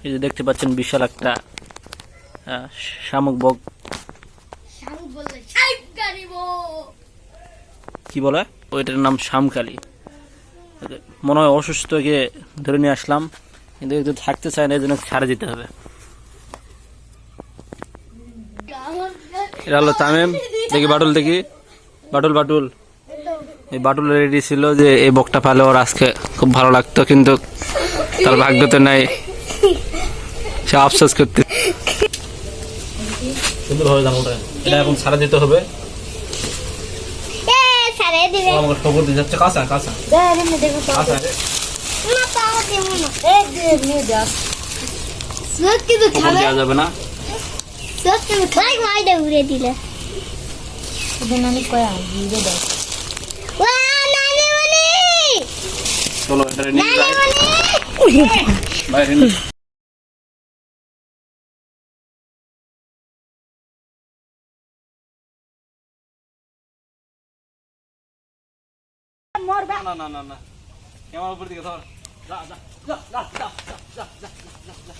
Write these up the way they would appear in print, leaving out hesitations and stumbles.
এই যে দেখতে পাচ্ছেন বিশাল একটা শামুক বক, কি বলে ওইটার নাম শামকালি। মনে হয় অসুস্থকে ধরে নিয়ে আসলাম, কিন্তু একটু থাকতে চায় না, এই জন্য ছাড়ে দিতে হবে। এটা হলো তামিম, দেখি বাটুল, দেখি বাটুল। বাটুল এই বাটুল রেডি ছিল যে এই বকটা পালে ওর আজকে খুব ভালো লাগতো, কিন্তু তার ভাগ্যতে নাই, সে আফসোস করতে। সুন্দরভাবে জামাটা এটা এখন ছাড়া দিতে হবে। আমাকে খবর দিয়ে যাচ্ছে, কাঁচা কাঁচা কাঁচা দেওয়া যাবে না। চলো এটা নিয়ে যাই বাইরে। না না না না, ক্যামেরার উপর দিকে ধর, যা যা যা যা যা যা যা যা।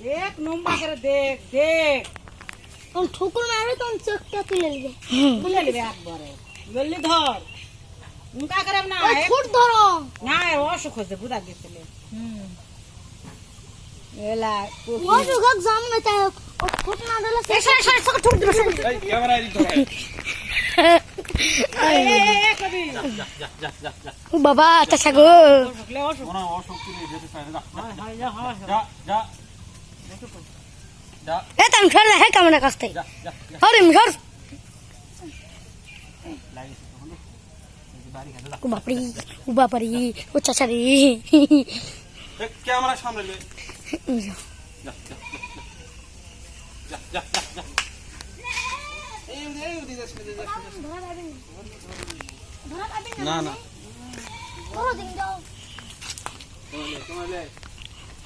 দেখ নম্বর করে দেখ দেখ, তখন ঠুকুর মারবে তখন চোখটা তুলে নেবে, তুলে নেবে একবারে, বললি ধর মুখা খারাপ না, ফুট ধরো না অসুখ হয়েছে বুঝা গেছিলে। এলা অসুখ হোক জাম না, তাই হোক ও ফুট না ধরলে চোখ ঠুক দিবে। এই ক্যামেরা এদিক ধর, ও বাবা চাচা গো, মনে হয় অশক্তি নিয়ে যেতে চায় না। যা যা যা এ তুমি সর হে ক্যামেরা কাছ থেকে, যা যা আরে মিহর লাগিস তখন বাড়ি খেতে যা। ও বাপরি, ও বাপরি, ও চাচা রে, দেখ ক্যামেরা সামনে লে, যা যা যা যা যা যা। এই দিকে না না তোমালে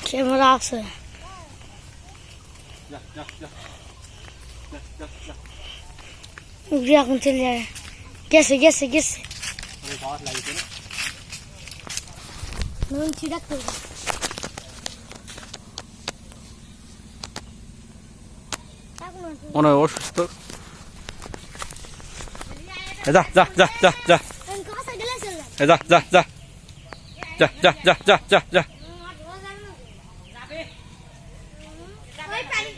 ক্যামেরা আছে, যা যা যা যা যা। উগরি এখন চলে যায়, গেছে গেছে গেছে, ওই বাস লাগিছে না, নুন ছিড়াক করে মনে হয় অসুস্থ। যা যা যা যা যা কাছে গেলে চলে যা যা যা যা যা যা যা যা যা। ওই পানি